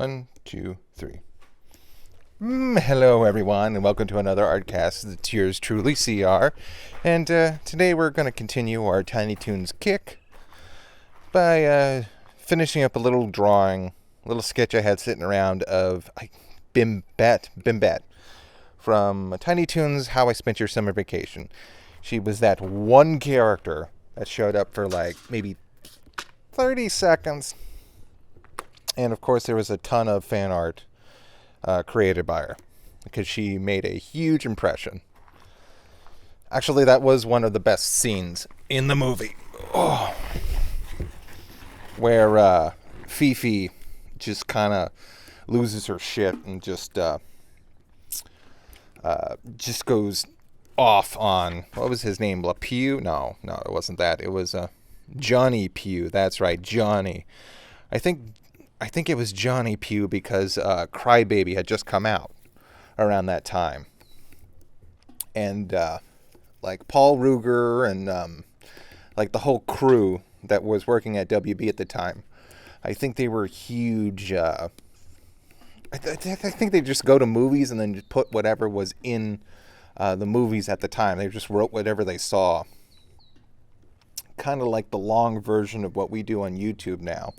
One, two, three. Hello, everyone, and welcome to another Artcast. It's yours truly, CR. And today we're going to continue our Tiny Toons kick by finishing up a little drawing, a little sketch I had sitting around of Bimbette from Tiny Toons How I Spent Your Summer Vacation. She was that one character that showed up for like maybe 30 seconds. And of course, there was a ton of fan art created by her because she made a huge impression. Actually, that was one of the best scenes in the movie. Oh. Where Fifi just kind of loses her shit and just goes off on, what was his name? LaPew? No, it wasn't that. It was Johnny Pugh. That's right, Johnny. I think it was Johnny Pugh because Crybaby had just come out around that time. And like Paul Ruger and like the whole crew that was working at WB at the time, I think they were huge. I think they just go to movies and then just put whatever was in the movies at the time. They just wrote whatever they saw. Kind of like the long version of what we do on YouTube now.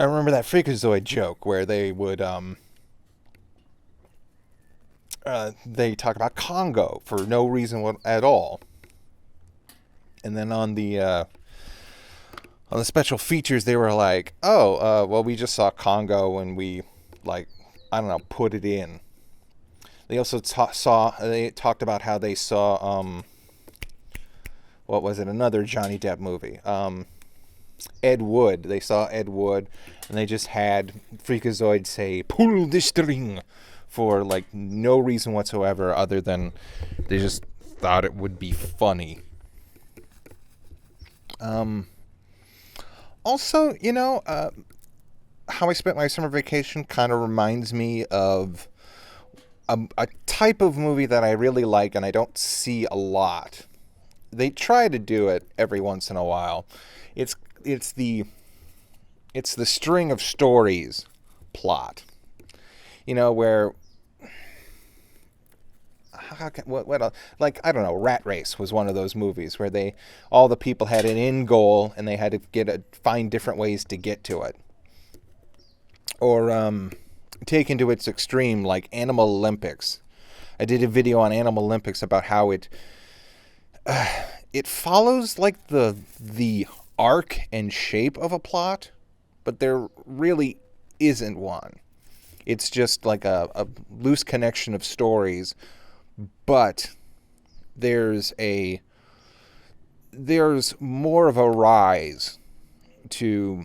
I remember that Freakazoid joke where they would they talk about Congo for no reason at all, and then on the special features they were like, well, we just saw Congo and we, like, I don't know, put it in. They also talked about how they saw what was it, another Johnny Depp movie, Ed Wood. They saw Ed Wood, and they just had Freakazoid say, "Pull the string," for like no reason whatsoever other than they just thought it would be funny. Also, How I Spent My Summer Vacation kind of reminds me of a type of movie that I really like and I don't see a lot. They try to do it every once in a while. It's the string of stories plot, where what else? Like, I don't know, Rat Race was one of those movies where all the people had an end goal and they had to find different ways to get to it. Or taken to its extreme, like Animal Olympics. I did a video on Animal Olympics about how it follows like the arc and shape of a plot, but there really isn't one. It's just like a loose connection of stories, but there's more of a rise to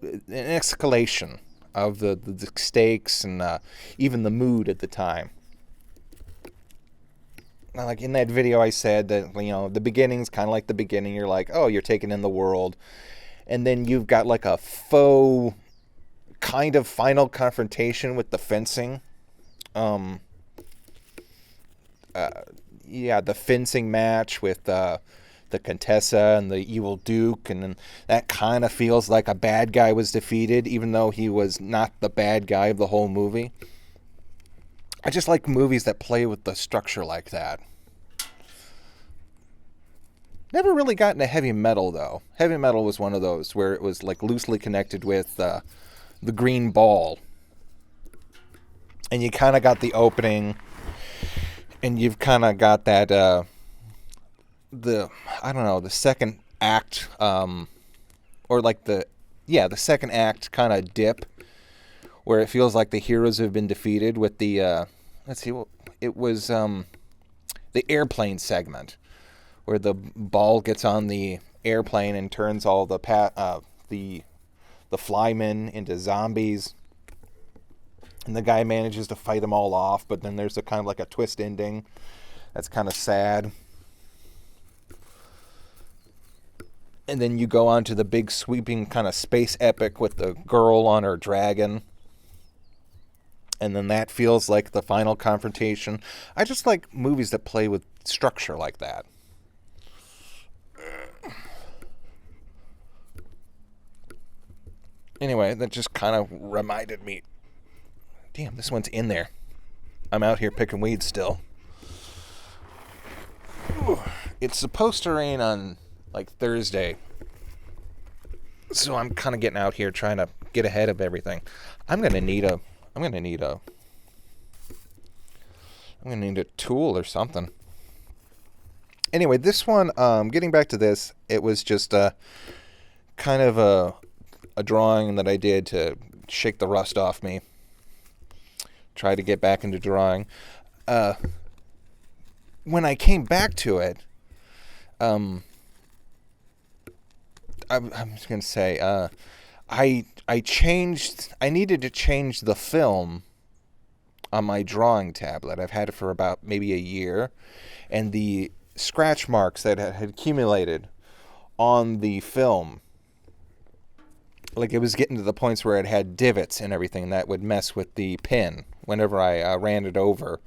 an escalation of the stakes and even the mood at the time. Like in that video I said that, the beginning's kind of like the beginning. You're like, oh, you're taking in the world. And then you've got like a faux kind of final confrontation with the fencing. The fencing match with the Contessa and the evil Duke. And then that kind of feels like a bad guy was defeated, even though he was not the bad guy of the whole movie. I just like movies that play with the structure like that. Never really got into heavy metal, though. Heavy metal was one of those where it was like loosely connected with the green ball. And you kind of got the opening, and you've kind of got that, the second act, or like the second act kind of dip, where it feels like the heroes have been defeated with the, it was the airplane segment, where the ball gets on the airplane and turns all the flymen into zombies, and the guy manages to fight them all off, but then there's a kind of like a twist ending that's kind of sad. And then you go on to the big sweeping kind of space epic with the girl on her dragon. And then that feels like the final confrontation. I just like movies that play with structure like that. Anyway, that just kind of reminded me. Damn, this one's in there. I'm out here picking weeds still. Whew. It's supposed to rain on like Thursday, so I'm kind of getting out here trying to get ahead of everything. I'm gonna need a tool or something. Anyway, this one, getting back to this, it was just kind of a drawing that I did to shake the rust off me. Try to get back into drawing. When I came back to it, I'm just gonna say, I needed to change the film on my drawing tablet. I've had it for about maybe a year, and the scratch marks that had accumulated on the film, like it was getting to the points where it had divots and everything that would mess with the pen whenever I ran it over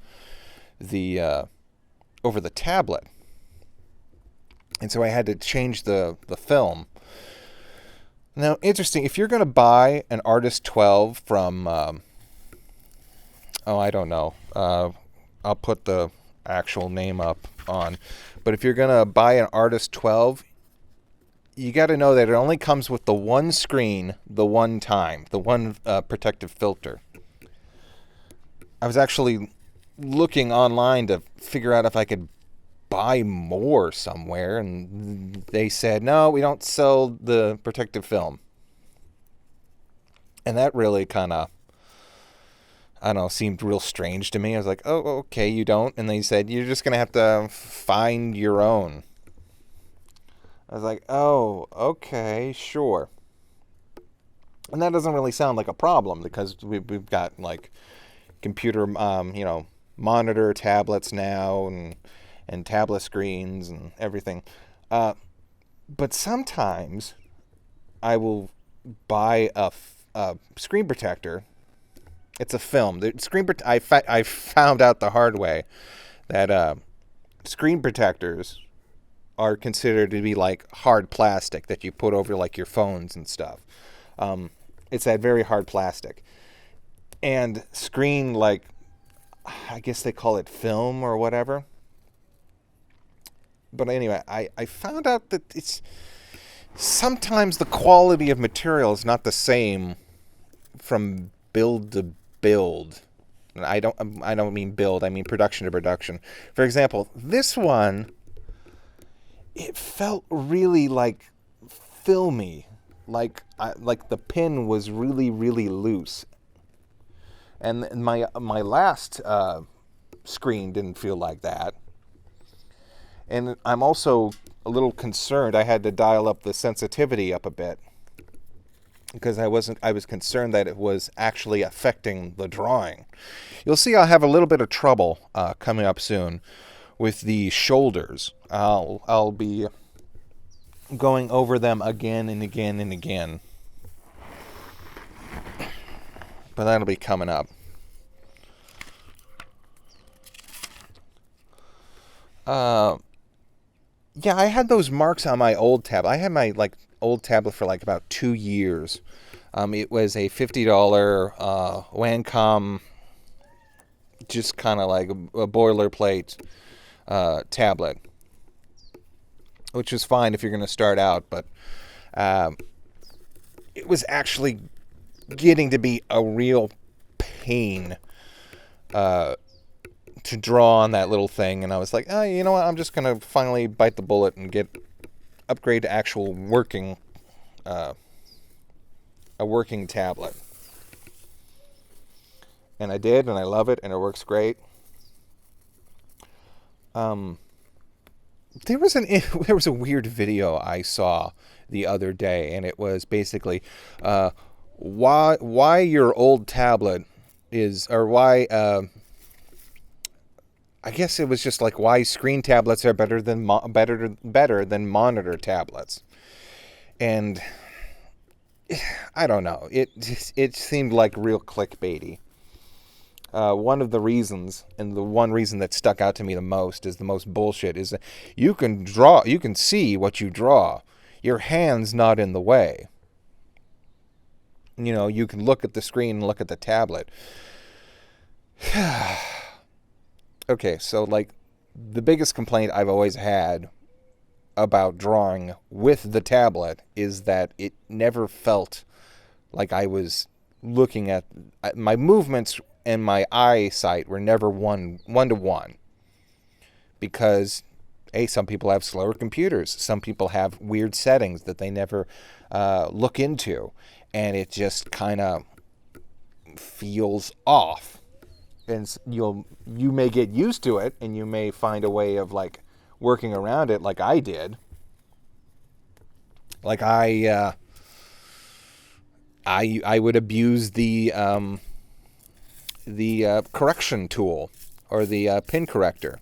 the tablet. And so I had to change the film. Now, interesting, if you're going to buy an Artist 12 from, I don't know, I'll put the actual name up on, but if you're going to buy an Artist 12, you got to know that it only comes with the one screen, the one time, the one protective filter. I was actually looking online to figure out if I could buy more somewhere, and they said, no, we don't sell the protective film. And that really kind of, I don't know, seemed real strange to me. I was like, oh, okay, you don't? And they said, you're just going to have to find your own. I was like, oh, okay, sure. And that doesn't really sound like a problem because we've got like computer, monitor tablets now and tablet screens and everything. But sometimes I will buy a screen protector. It's a film. The screen I found out the hard way that screen protectors are considered to be like hard plastic that you put over like your phones and stuff. It's that very hard plastic. And screen, like, I guess they call it film or whatever. But anyway, I found out that it's sometimes the quality of material is not the same from build to build. I don't mean build, I mean production to production. For example, this one, it felt really like filmy, like the pin was really, really loose. And my last screen didn't feel like that. And I'm also a little concerned. I had to dial up the sensitivity up a bit because I was concerned that it was actually affecting the drawing. You'll see I'll have a little bit of trouble coming up soon with the shoulders. I'll be going over them again and again and again. But that'll be coming up. Yeah, I had those marks on my old tablet. I had my old tablet for about 2 years. It was a $50 Wacom, just kind of like a boilerplate tablet, which is fine if you're going to start out, but it was actually getting to be a real pain to draw on that little thing, and I was like, oh, you know what, I'm just going to finally bite the bullet and upgrade to actual working, a working tablet. And I did, and I love it, and it works great. There was a weird video I saw the other day, and it was basically why your old tablet is, or why I guess it was just like why screen tablets are better than monitor tablets. And I don't know. It seemed like real clickbaity. One of the reasons, and the one reason that stuck out to me the most bullshit, is that you can see what you draw. Your hand's not in the way. you can look at the screen and look at the tablet. Okay, so like the biggest complaint I've always had about drawing with the tablet is that it never felt like I was looking at my movements, and my eyesight were never one to one, because some people have slower computers, some people have weird settings that they never look into, and it just kind of feels off. And you may get used to it, and you may find a way of like working around it, like I did. Like I would abuse the correction tool, or the pin corrector,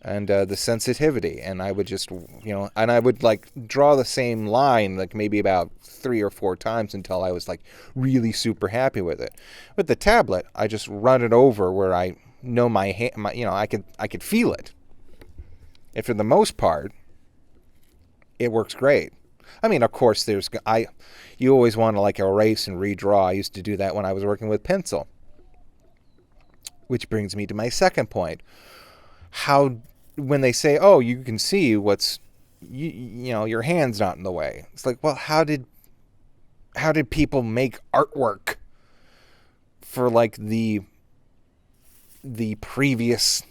and the sensitivity, and I would just and I would like draw the same line like maybe about 3 or 4 times until I was like really super happy with it. With the tablet, I just run it over where I know my hand, I could feel it, and for the most part, it works great. I mean, of course, you always want to like erase and redraw. I used to do that when I was working with pencil. Which brings me to my second point. When they say, "Oh, you can see what's, your hand's not in the way." It's like, well, how did people make artwork for like the previous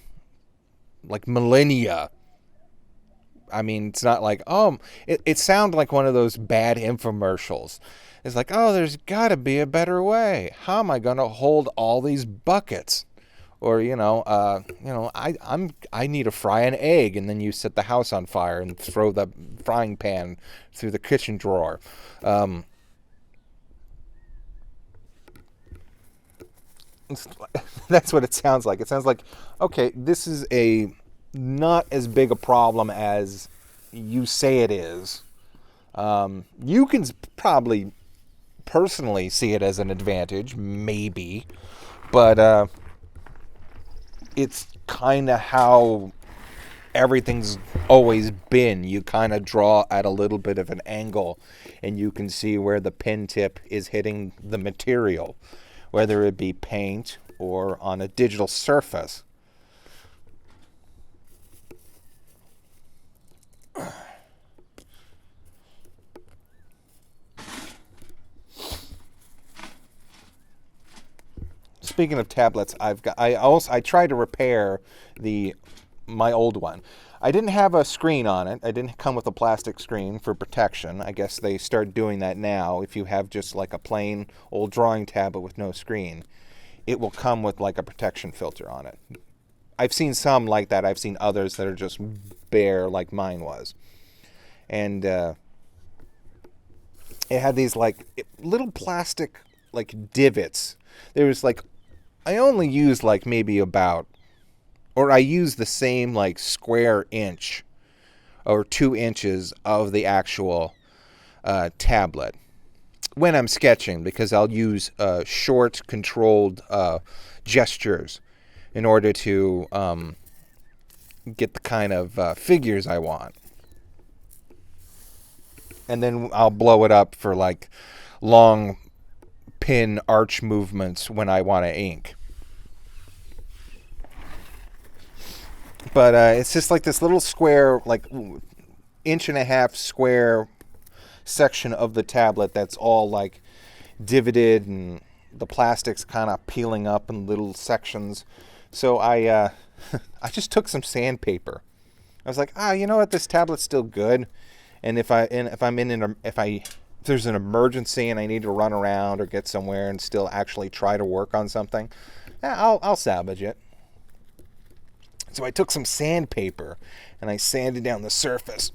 like millennia? I mean, it's not like, it sounded like one of those bad infomercials. It's like, oh, there's got to be a better way. How am I going to hold all these buckets? Or, I need to fry an egg, and then you set the house on fire and throw the frying pan through the kitchen drawer. That's what it sounds like. It sounds like, okay, this is not as big a problem as you say it is. You can probably personally see it as an advantage, maybe, but it's kind of how everything's always been. You kind of draw at a little bit of an angle, and you can see where the pen tip is hitting the material, whether it be paint or on a digital surface. Speaking of tablets, I tried to repair my old one. I didn't have a screen on it. I didn't come with a plastic screen for protection. I guess they start doing that now. If you have just like a plain old drawing tablet with no screen, it will come with like a protection filter on it. I've seen some like that. I've seen others that are just bare, like mine was. And it had these like little plastic like divots. There was like, I only used like maybe I used the same like square inch or 2 inches of the actual tablet when I'm sketching, because I'll use short controlled gestures in order to get the kind of figures I want. And then I'll blow it up for like long pin arch movements when I want to ink. But it's just like this little square, like 1.5 inch square section of the tablet that's all like divoted, and the plastic's kind of peeling up in little sections. So I just took some sandpaper. I was like, you know what, this tablet's still good, and if there's an emergency and I need to run around or get somewhere and still actually try to work on something, I'll salvage it. So I took some sandpaper and I sanded down the surface,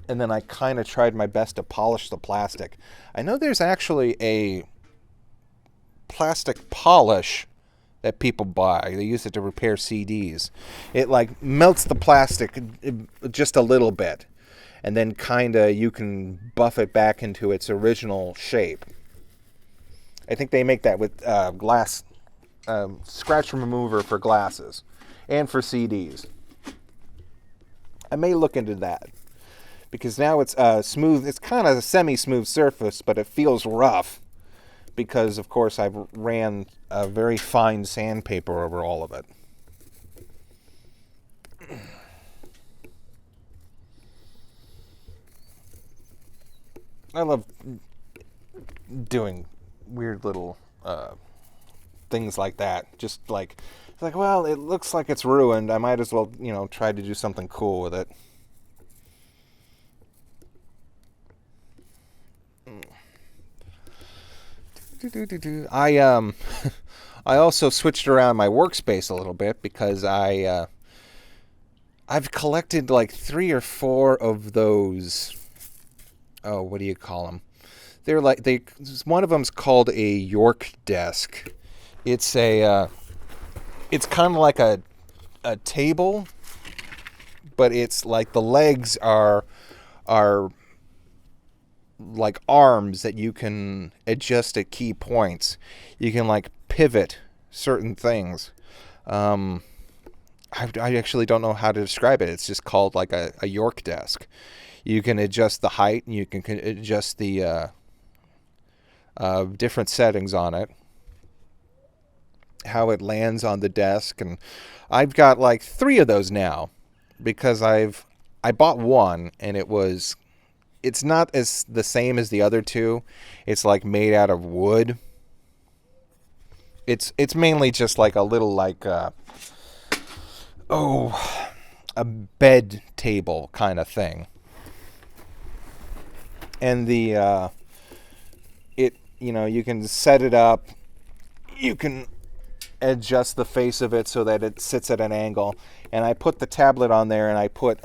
and then I kind of tried my best to polish the plastic. I know there's actually a plastic polish that people buy. They use it to repair CDs. It like melts the plastic just a little bit, and then kind of you can buff it back into its original shape. I think they make that with glass scratch remover for glasses and for CDs. I may look into that, because now it's smooth. It's kind of a semi-smooth surface, but it feels rough. because, of course, I've ran a very fine sandpaper over all of it. I love doing weird little things like that. Just like, it's like, well, it looks like it's ruined. I might as well, try to do something cool with it. I I also switched around my workspace a little bit because I've collected like 3 or 4 of those. Oh, what do you call them? They're like one of them's called a York desk. It's it's kind of like a table, but it's like the legs are like arms that you can adjust at key points. You can like pivot certain things. I actually don't know how to describe it. It's just called like a York desk. You can adjust the height, and you can adjust the different settings on it, how it lands on the desk, and I've got like 3 of those now because I bought one and it's not as the same as the other 2. It's like made out of wood. It's mainly just like a little like a bed table kind of thing. And the you can set it up. You can adjust the face of it so that it sits at an angle. And I put the tablet on there, and I put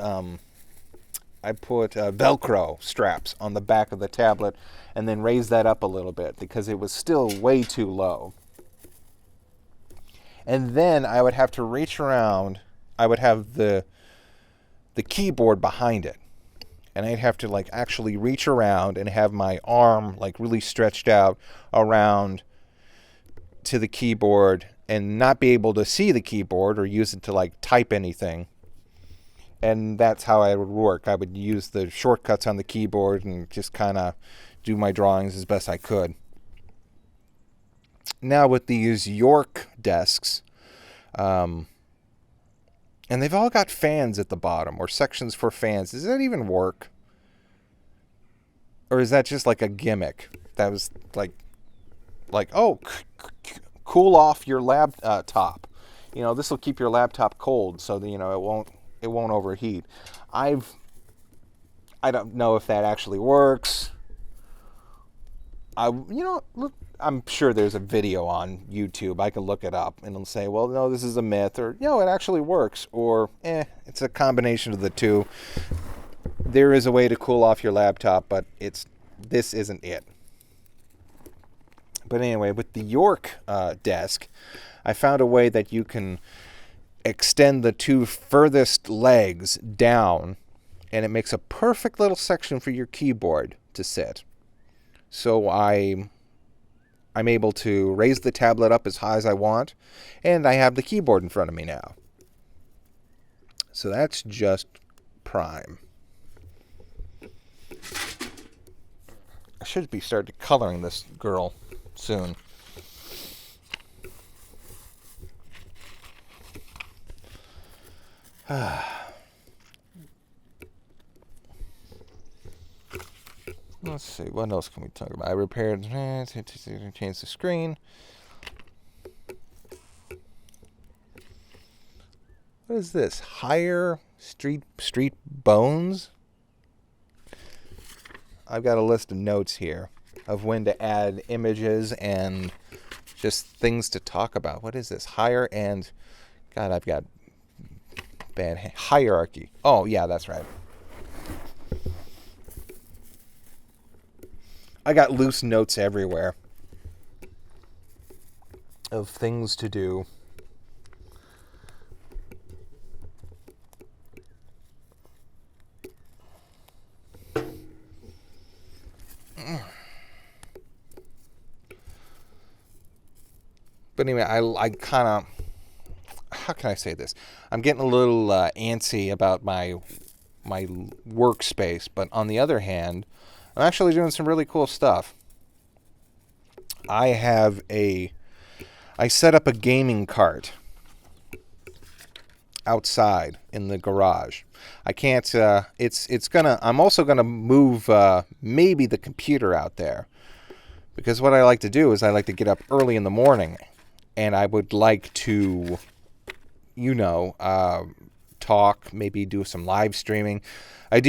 Velcro straps on the back of the tablet, and then raised that up a little bit because it was still way too low. And then I would have to reach around. I would have the keyboard behind it. And I'd have to like actually reach around and have my arm like really stretched out around to the keyboard and not be able to see the keyboard or use it to like type anything. And that's how I would work. I would use the shortcuts on the keyboard and just kind of do my drawings as best I could. Now with these York desks, and they've all got fans at the bottom, or sections for fans. Does that even work? Or is that just like a gimmick? That was like, cool off your laptop. This will keep your laptop cold, so that, it won't overheat. I don't know if that actually works. Look, I'm sure there's a video on YouTube. I can look it up and it'll say, well, no, this is a myth, or, it actually works, or, it's a combination of the two. There is a way to cool off your laptop, but this isn't it. But anyway, with the York desk, I found a way that you can extend the 2 furthest legs down, and it makes a perfect little section for your keyboard to sit. So I'm able to raise the tablet up as high as I want, and I have the keyboard in front of me now. So that's just prime. I should be starting coloring this girl soon. Let's see, what else can we talk about? I repaired, changed the screen. What is this? Higher street bones? I've got a list of notes here of when to add images and just things to talk about. What is this? Higher and... God, I've got bad... Hierarchy. Oh, yeah, that's right. I got loose notes everywhere of things to do. But anyway, I kind of, how can I say this? I'm getting a little antsy about my workspace, but on the other hand, I'm actually doing some really cool stuff. I set up a gaming cart outside in the garage. I can't, I'm also gonna move, maybe the computer out there. Because what I like to do is I like to get up early in the morning, and I would like to, talk, maybe do some live streaming. I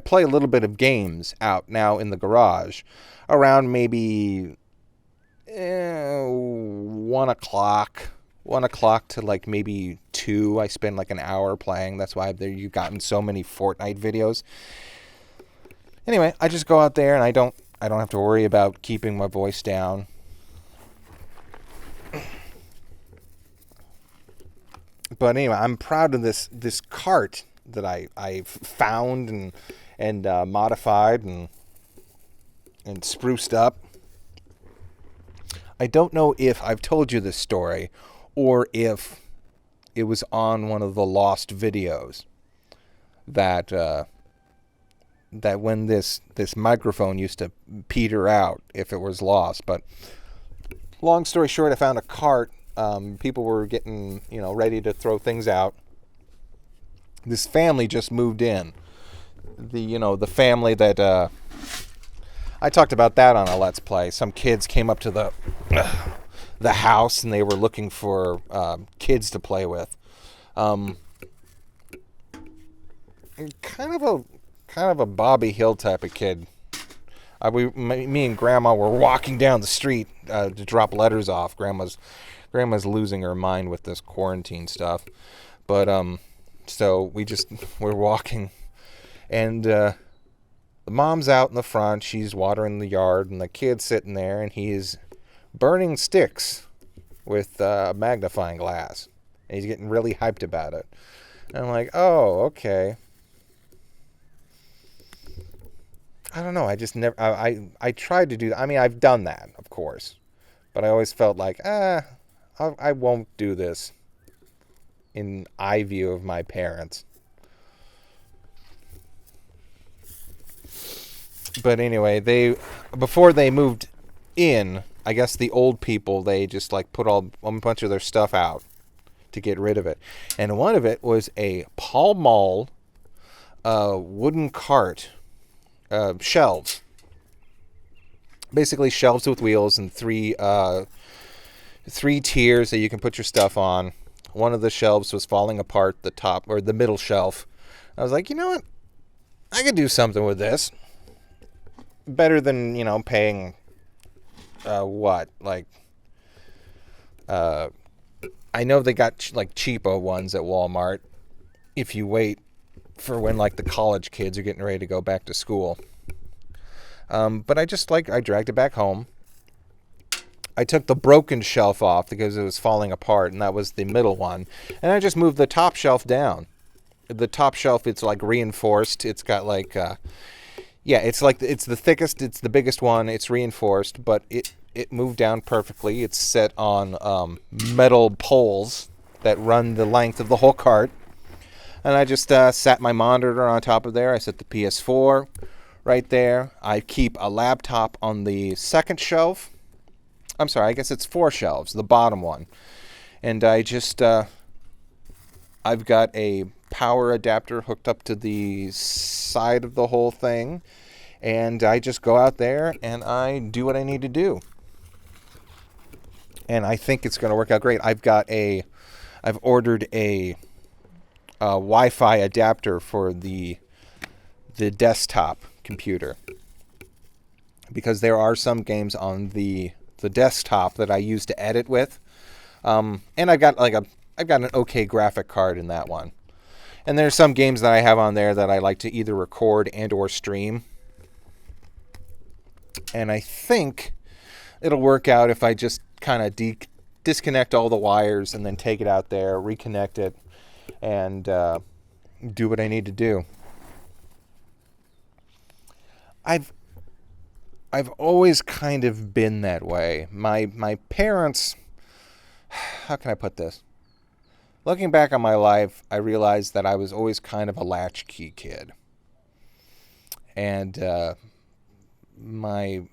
play a little bit of games out now in the garage around maybe 1 o'clock. 1 o'clock to like maybe 2. I spend like an hour playing. That's why you've gotten so many Fortnite videos. Anyway, I just go out there and I don't have to worry about keeping my voice down. But anyway, I'm proud of this cart that I found and modified and spruced up. I don't know if I've told you this story or if it was on one of the lost videos that when this microphone used to peter out if it was lost. But long story short, I found a cart. People were getting, ready to throw things out. This family just moved in. The family that I talked about that on a Let's Play. Some kids came up to the house and they were looking for kids to play with. Kind of a Bobby Hill type of kid. Me and Grandma were walking down the street to drop letters off. Grandma's losing her mind with this quarantine stuff. But so we're walking, and the mom's out in the front. She's watering the yard, and the kid's sitting there, and he's burning sticks with a magnifying glass. And he's getting really hyped about it. And I'm like, oh, okay. I don't know. I just never. I tried to do. I mean, I've done that, of course, but I always felt like, I won't do this in eye view of my parents. But anyway, before they moved in, I guess the old people, they just like put a bunch of their stuff out to get rid of it. And one of it was a Pall Mall wooden cart, shelves. Basically shelves with wheels and three tiers that you can put your stuff on. One of the shelves was falling apart, the top or the middle shelf. I was like, you know what? I could do something with this. Better than, paying I know they got like cheapo ones at Walmart if you wait for when like the college kids are getting ready to go back to school. But I dragged it back home. I took the broken shelf off because it was falling apart, and that was the middle one. And I just moved the top shelf down. The top shelf, it's like reinforced. It's got like, it's the thickest, it's the biggest one. It's reinforced, but it moved down perfectly. It's set on metal poles that run the length of the whole cart. And I just sat my monitor on top of there. I set the PS4 right there. I keep a laptop on the second shelf. I'm sorry, I guess it's 4 shelves, the bottom one. And I just, I've got a power adapter hooked up to the side of the whole thing. And I just go out there and I do what I need to do. And I think it's going to work out great. I've ordered a Wi-Fi adapter for the desktop computer. Because there are some games on the desktop that I use to edit with, and I've got an okay graphic card in that one. And there's some games that I have on there that I like to either record and or stream. And I think it'll work out if I just kind of disconnect all the wires and then take it out there, reconnect it, and do what I need to do. I've always kind of been that way. My parents, how can I put this? Looking back on my life, I realized that I was always kind of a latchkey kid. And my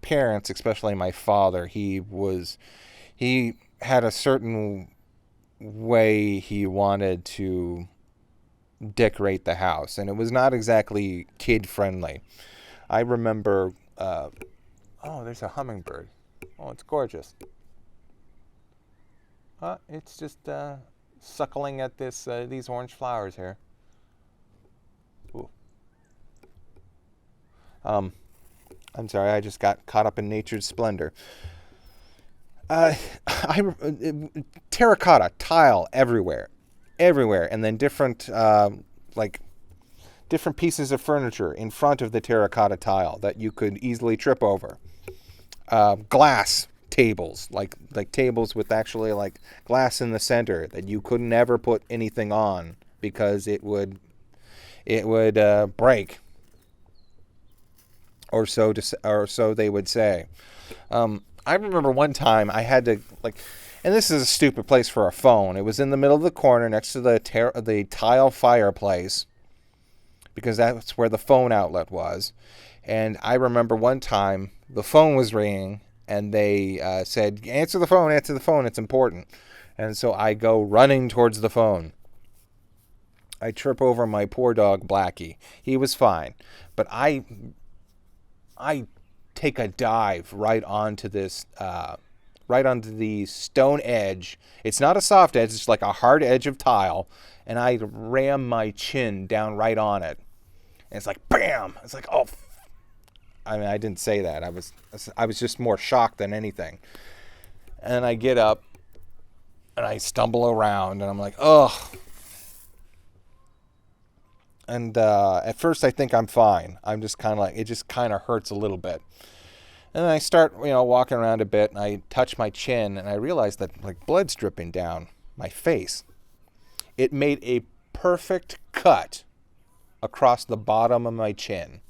parents, especially my father, he had a certain way he wanted to decorate the house, and it was not exactly kid friendly. I remember. Oh, there's a hummingbird. Oh, it's gorgeous. It's just suckling at these orange flowers here. Ooh. I'm sorry, I just got caught up in nature's splendor. Terracotta tile everywhere, and then different different pieces of furniture in front of the terracotta tile that you could easily trip over. Glass tables, like tables with actually like glass in the center that you could never put anything on because it would break, or so they would say. I remember one time I had to and this is a stupid place for a phone. It was in the middle of the corner next to the tile fireplace, because that's where the phone outlet was. And I remember one time the phone was ringing, and they said, answer the phone, it's important. And so I go running towards the phone. I trip over my poor dog, Blackie. He was fine. But I take a dive right onto the stone edge. It's not a soft edge, it's like a hard edge of tile. And I ram my chin down right on it. And it's like, bam! It's like, oh. I mean, I didn't say that. I was just more shocked than anything. And I get up, and I stumble around, and I'm like, ugh. And at first I think I'm fine. I'm just kind of like, it just kind of hurts a little bit. And then I start, walking around a bit, and I touch my chin, and I realize that blood's dripping down my face. It made a perfect cut across the bottom of my chin.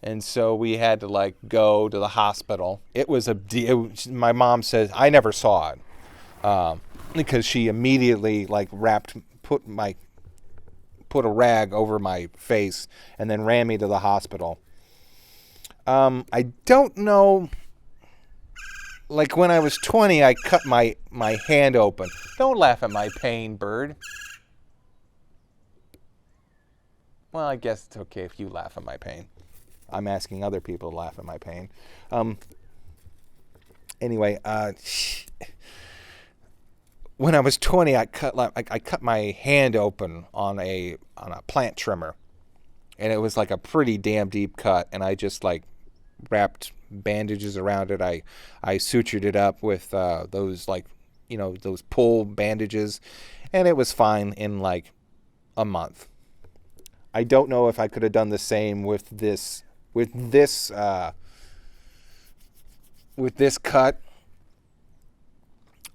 And so we had to go to the hospital. It was my mom says I never saw it because she immediately put a rag over my face and then ran me to the hospital. I don't know. When I was 20, I cut my hand open. Don't laugh at my pain, bird. Well, I guess it's okay if you laugh at my pain. I'm asking other people to laugh at my pain. Anyway, when I was 20, I cut my hand open on a plant trimmer, and it was a pretty damn deep cut. And I just wrapped bandages around it. I sutured it up with those those pull bandages, and it was fine in a month. I don't know if I could have done the same with this cut,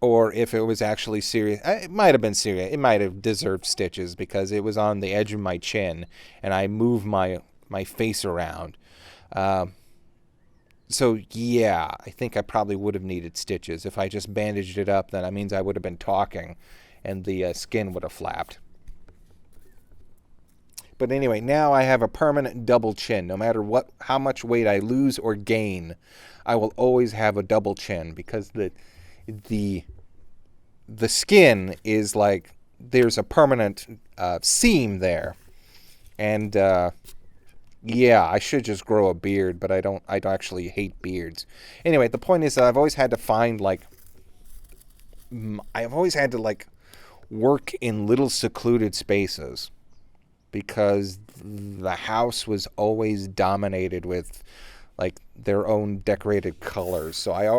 or if it was actually serious. It might have been serious. It might have deserved stitches because it was on the edge of my chin, and I moved my face around. So yeah, I think I probably would have needed stitches. If I just bandaged it up, then that means I would have been talking, and the skin would have flapped. But anyway, now I have a permanent double chin. No matter how much weight I lose or gain, I will always have a double chin because the skin is there's a permanent seam there. And yeah, I should just grow a beard, but I don't actually hate beards. Anyway, the point is that I've always had to find work in little secluded spaces, because the house was always dominated with their own decorated colors. So I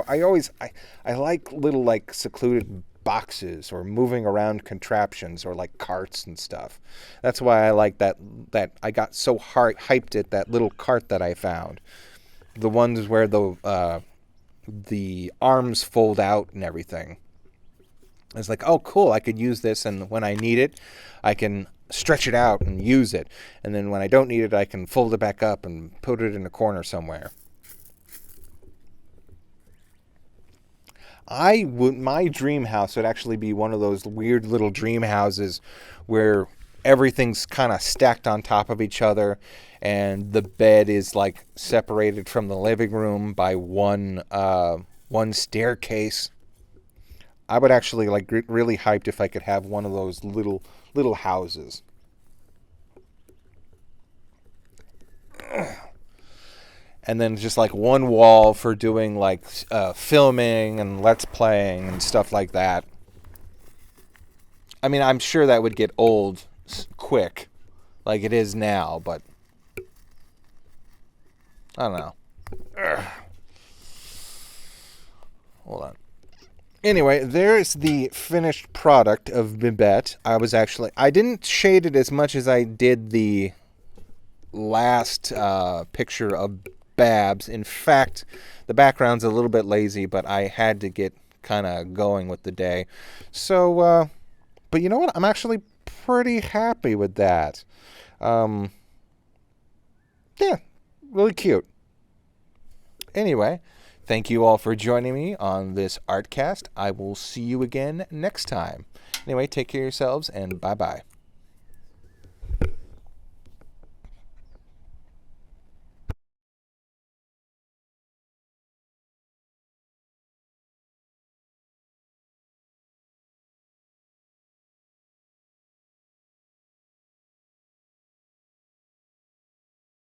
like little secluded boxes or moving around contraptions or carts and stuff. That's why I like that I got so hyped at that little cart that I found. The ones where the arms fold out and everything. It's oh cool, I could use this, and when I need it, I can stretch it out and use it. And then when I don't need it, I can fold it back up and put it in a corner somewhere. My dream house would actually be one of those weird little dream houses where everything's kind of stacked on top of each other, and the bed is like separated from the living room by one staircase. I would actually like really hyped if I could have one of those little houses. And then just like one wall for doing like filming and let's playing and stuff like that. I mean, I'm sure that would get old quick, like it is now, but I don't know. Ugh. Hold on. Anyway, there's the finished product of Bimbette. I didn't shade it as much as I did the last picture of Babs. In fact, the background's a little bit lazy, but I had to get kind of going with the day. So, but you know what? I'm actually pretty happy with that. Yeah, really cute. Anyway, thank you all for joining me on this Artcast. I will see you again next time. Anyway, take care of yourselves, and bye-bye.